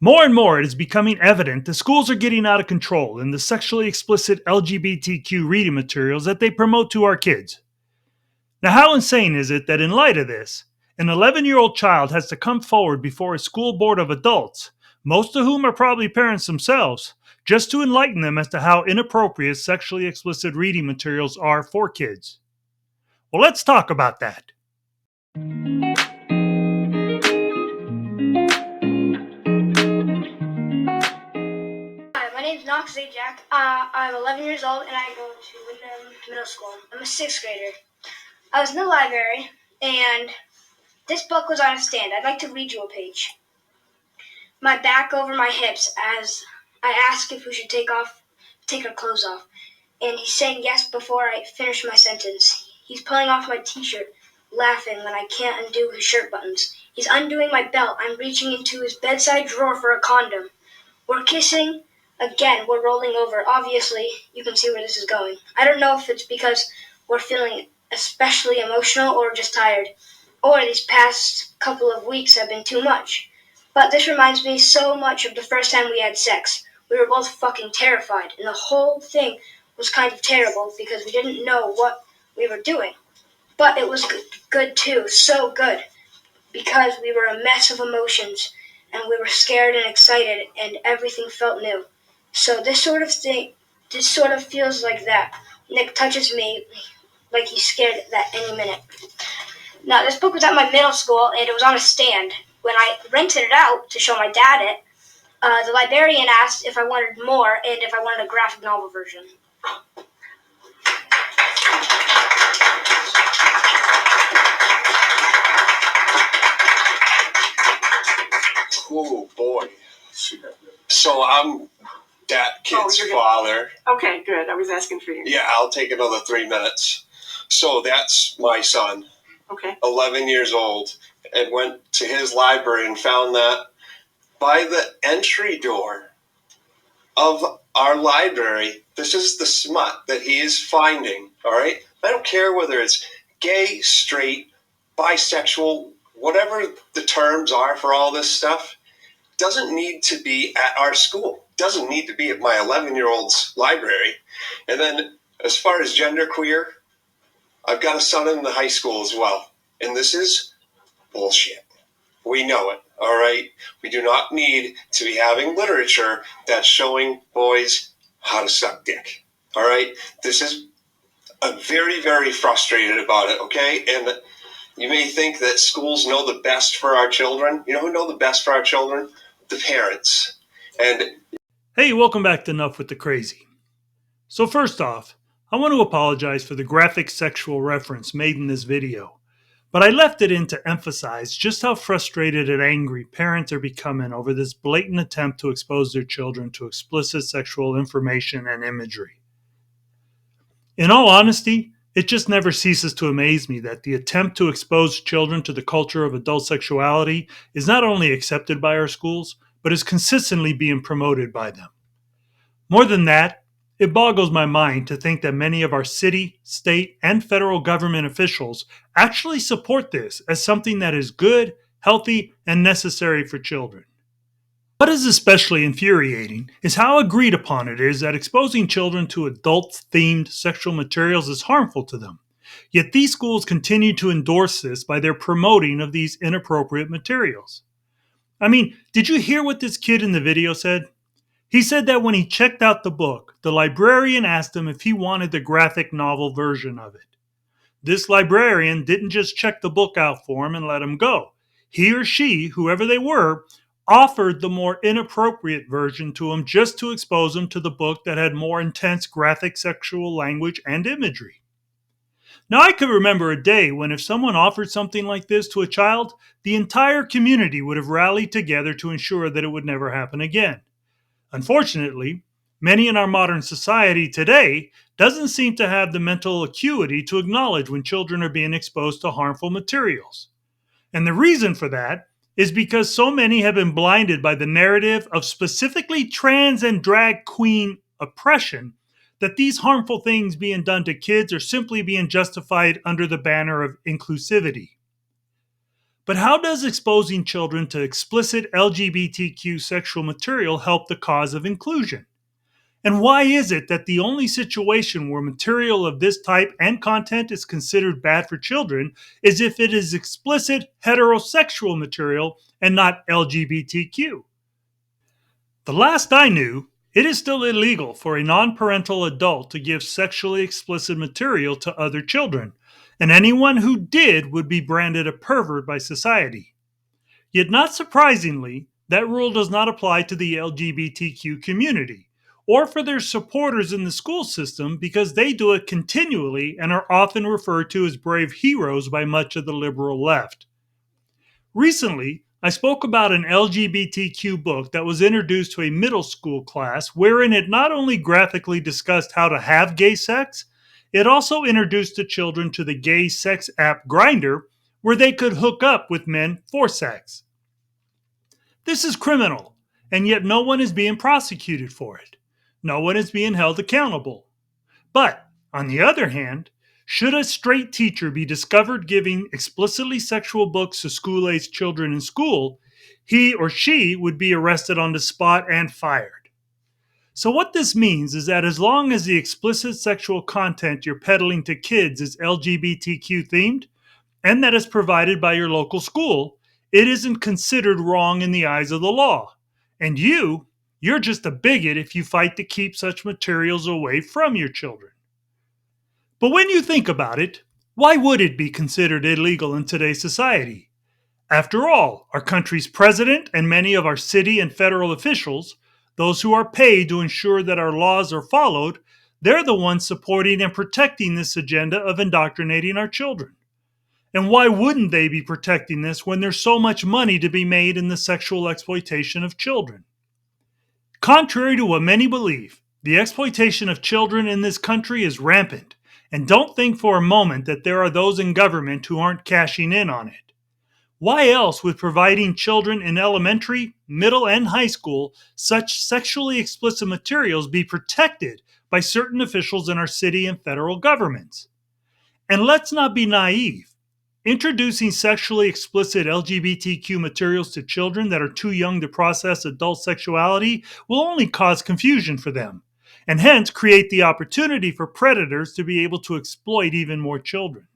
More and more, it is becoming evident that schools are getting out of control in the sexually explicit LGBTQ reading materials that they promote to our kids. Now, how insane is it that in light of this, an 11-year-old child has to come forward before a school board of adults, most of whom are probably parents themselves, just to enlighten them as to how inappropriate sexually explicit reading materials are for kids? Well, let's talk about that. Hi, my name is Knox Zajac. I'm 11 years old and I go to Wyndham Middle School. I'm a sixth grader. I was in the library and this book was on a stand. I'd like to read you a page. My back over my hips as I ask if we should take our clothes off. And he's saying yes before I finish my sentence. He's pulling off my t-shirt, laughing when I can't undo his shirt buttons. He's undoing my belt. I'm reaching into his bedside drawer for a condom. We're kissing. Again, we're rolling over. Obviously, you can see where this is going. I don't know if it's because we're feeling especially emotional or just tired, or these past couple of weeks have been too much. But this reminds me so much of the first time we had sex. We were both fucking terrified, and the whole thing was kind of terrible because we didn't know what we were doing. But it was good too, so good, because we were a mess of emotions, and we were scared and excited, and everything felt new. So this sort of feels like that. Nick touches me like he's scared that any minute. Now, this book was at my middle school, and it was on a stand. When I rented it out to show my dad it, the librarian asked if I wanted more and if I wanted a graphic novel version. Oh boy. So I'm that kid's father. Okay, good. I was asking for you. Yeah, I'll take another 3 minutes. So that's my son. Okay. 11 years old, and went to his library and found that by the entry door of our library, this is the smut that he is finding, all right? I don't care whether it's gay, straight, bisexual, whatever the terms are for all this stuff, doesn't need to be at our school. Doesn't need to be at my 11-year-old's library. And then as far as genderqueer, I've got a son in the high school as well. And this is bullshit. We know it, all right? We do not need to be having literature that's showing boys how to suck dick, all right? I'm very, very frustrated about it, okay? And you may think that schools know the best for our children. You know who know the best for our children? The parents. And Hey, welcome back to Enough with the Crazy. So first off, I want to apologize for the graphic sexual reference made in this video, but I left it in to emphasize just how frustrated and angry parents are becoming over this blatant attempt to expose their children to explicit sexual information and imagery. In all honesty, it just never ceases to amaze me that the attempt to expose children to the culture of adult sexuality is not only accepted by our schools, but is consistently being promoted by them. More than that, it boggles my mind to think that many of our city, state, and federal government officials actually support this as something that is good, healthy, and necessary for children. What is especially infuriating is how agreed upon it is that exposing children to adult-themed sexual materials is harmful to them. Yet these schools continue to endorse this by their promoting of these inappropriate materials. I mean, did you hear what this kid in the video said? He said that when he checked out the book, the librarian asked him if he wanted the graphic novel version of it. This librarian didn't just check the book out for him and let him go. He or she, whoever they were, offered the more inappropriate version to him just to expose him to the book that had more intense graphic sexual language and imagery. Now, I could remember a day when if someone offered something like this to a child, the entire community would have rallied together to ensure that it would never happen again. Unfortunately, many in our modern society today doesn't seem to have the mental acuity to acknowledge when children are being exposed to harmful materials. And the reason for that is because so many have been blinded by the narrative of specifically trans and drag queen oppression that these harmful things being done to kids are simply being justified under the banner of inclusivity. But how does exposing children to explicit LGBTQ sexual material help the cause of inclusion? And why is it that the only situation where material of this type and content is considered bad for children is if it is explicit heterosexual material and not LGBTQ? The last I knew, it is still illegal for a non parental adult to give sexually explicit material to other children, and anyone who did would be branded a pervert by society. Yet, not surprisingly, that rule does not apply to the LGBTQ community or for their supporters in the school system because they do it continually and are often referred to as brave heroes by much of the liberal left. Recently, I spoke about an LGBTQ book that was introduced to a middle school class wherein it not only graphically discussed how to have gay sex, it also introduced the children to the gay sex app Grindr where they could hook up with men for sex. This is criminal, and yet no one is being prosecuted for it. No one is being held accountable. But, on the other hand, should a straight teacher be discovered giving explicitly sexual books to school-aged children in school, he or she would be arrested on the spot and fired. So what this means is that as long as the explicit sexual content you're peddling to kids is LGBTQ themed, and that is provided by your local school, it isn't considered wrong in the eyes of the law. And you're just a bigot if you fight to keep such materials away from your children. But when you think about it, why would it be considered illegal in today's society? After all, our country's president and many of our city and federal officials, those who are paid to ensure that our laws are followed, they're the ones supporting and protecting this agenda of indoctrinating our children. And why wouldn't they be protecting this when there's so much money to be made in the sexual exploitation of children? Contrary to what many believe, the exploitation of children in this country is rampant, and don't think for a moment that there are those in government who aren't cashing in on it. Why else would providing children in elementary, middle, and high school such sexually explicit materials be protected by certain officials in our city and federal governments? And let's not be naive. Introducing sexually explicit LGBTQ materials to children that are too young to process adult sexuality will only cause confusion for them, and hence create the opportunity for predators to be able to exploit even more children.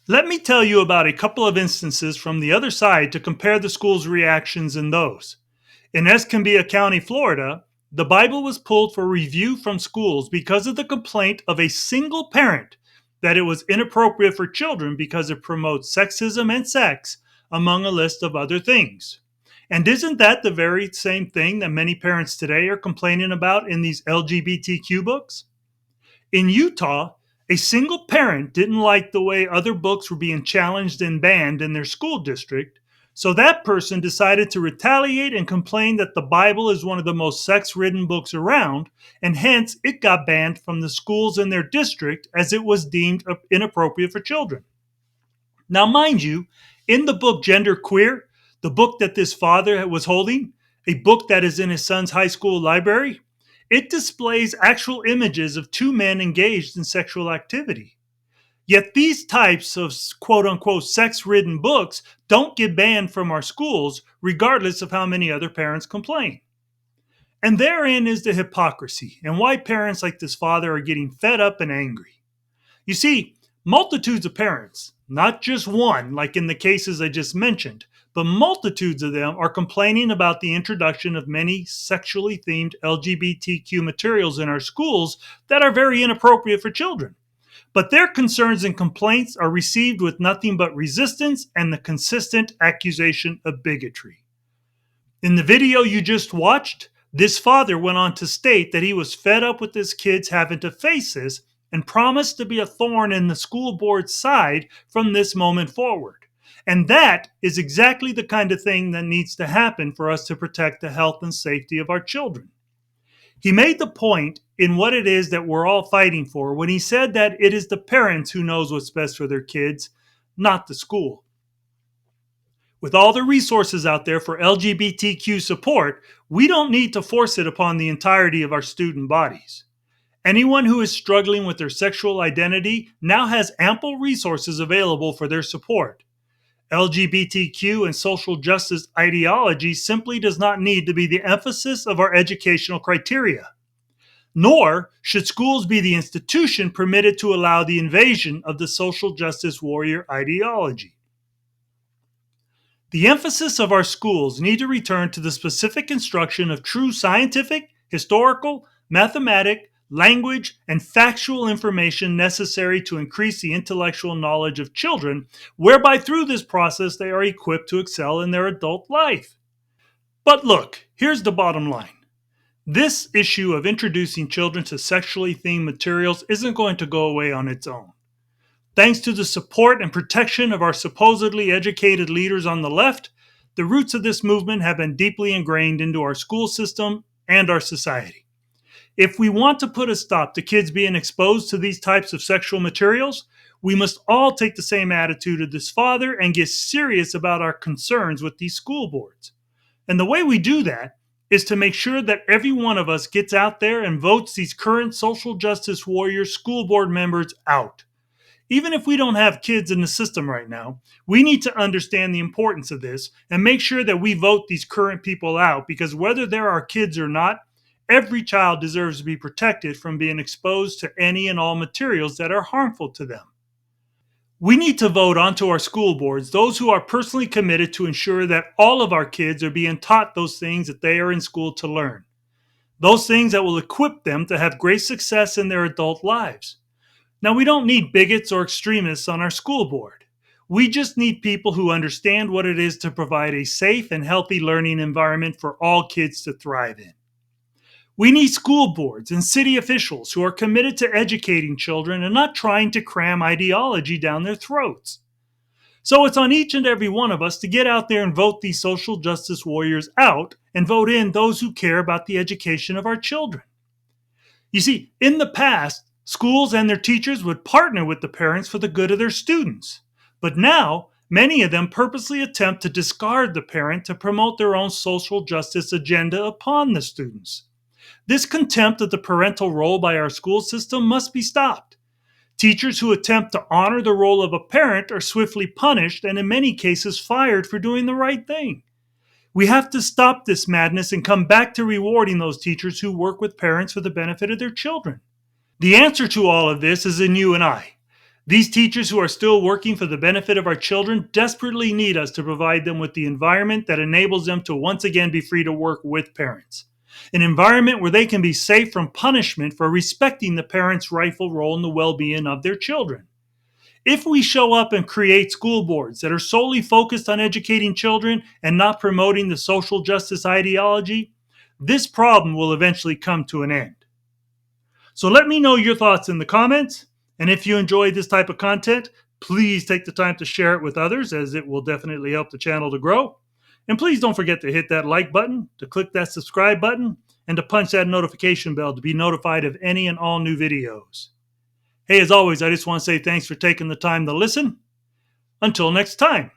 Let me tell you about a couple of instances from the other side to compare the school's reactions in those. In Escambia County, Florida, the Bible was pulled for review from schools because of the complaint of a single parent that it was inappropriate for children because it promotes sexism and sex, among a list of other things. And isn't that the very same thing that many parents today are complaining about in these LGBTQ books? In Utah, a single parent didn't like the way other books were being challenged and banned in their school district, so that person decided to retaliate and complain that the Bible is one of the most sex-ridden books around, and hence it got banned from the schools in their district as it was deemed inappropriate for children. Now, mind you, in the book Gender Queer, the book that this father was holding, a book that is in his son's high school library, it displays actual images of two men engaged in sexual activity. Yet these types of quote-unquote sex-ridden books don't get banned from our schools regardless of how many other parents complain. And therein is the hypocrisy and why parents like this father are getting fed up and angry. You see, multitudes of parents, not just one like in the cases I just mentioned, but multitudes of them are complaining about the introduction of many sexually themed LGBTQ materials in our schools that are very inappropriate for children. But their concerns and complaints are received with nothing but resistance and the consistent accusation of bigotry. In the video you just watched, this father went on to state that he was fed up with his kids having to face this and promised to be a thorn in the school board's side from this moment forward. And that is exactly the kind of thing that needs to happen for us to protect the health and safety of our children. He made the point in what it is that we're all fighting for when he said that it is the parents who knows what's best for their kids, not the school. With all the resources out there for LGBTQ support, we don't need to force it upon the entirety of our student bodies. Anyone who is struggling with their sexual identity now has ample resources available for their support. LGBTQ and social justice ideology simply does not need to be the emphasis of our educational criteria. Nor should schools be the institution permitted to allow the invasion of the social justice warrior ideology. The emphasis of our schools need to return to the specific instruction of true scientific, historical, mathematic, language, and factual information necessary to increase the intellectual knowledge of children, whereby through this process they are equipped to excel in their adult life. But look, here's the bottom line. This issue of introducing children to sexually themed materials isn't going to go away on its own. Thanks to the support and protection of our supposedly educated leaders on the left, the roots of this movement have been deeply ingrained into our school system and our society. If we want to put a stop to kids being exposed to these types of sexual materials, we must all take the same attitude of this father and get serious about our concerns with these school boards. And the way we do that is to make sure that every one of us gets out there and votes these current social justice warrior school board members out. Even if we don't have kids in the system right now, we need to understand the importance of this and make sure that we vote these current people out, because whether there are kids or not, every child deserves to be protected from being exposed to any and all materials that are harmful to them. We need to vote onto our school boards those who are personally committed to ensure that all of our kids are being taught those things that they are in school to learn. Those things that will equip them to have great success in their adult lives. Now, we don't need bigots or extremists on our school board. We just need people who understand what it is to provide a safe and healthy learning environment for all kids to thrive in. We need school boards and city officials who are committed to educating children and not trying to cram ideology down their throats. So it's on each and every one of us to get out there and vote these social justice warriors out and vote in those who care about the education of our children. You see, in the past, schools and their teachers would partner with the parents for the good of their students. But now, many of them purposely attempt to discard the parent to promote their own social justice agenda upon the students. This contempt of the parental role by our school system must be stopped. Teachers who attempt to honor the role of a parent are swiftly punished and in many cases fired for doing the right thing. We have to stop this madness and come back to rewarding those teachers who work with parents for the benefit of their children. The answer to all of this is in you and I. These teachers who are still working for the benefit of our children desperately need us to provide them with the environment that enables them to once again be free to work with parents. An environment where they can be safe from punishment for respecting the parents' rightful role in the well-being of their children. If we show up and create school boards that are solely focused on educating children and not promoting the social justice ideology, this problem will eventually come to an end. So let me know your thoughts in the comments, and if you enjoy this type of content, please take the time to share it with others, as it will definitely help the channel to grow. And please don't forget to hit that like button, to click that subscribe button, and to punch that notification bell to be notified of any and all new videos. Hey, as always, I just want to say thanks for taking the time to listen. Until next time.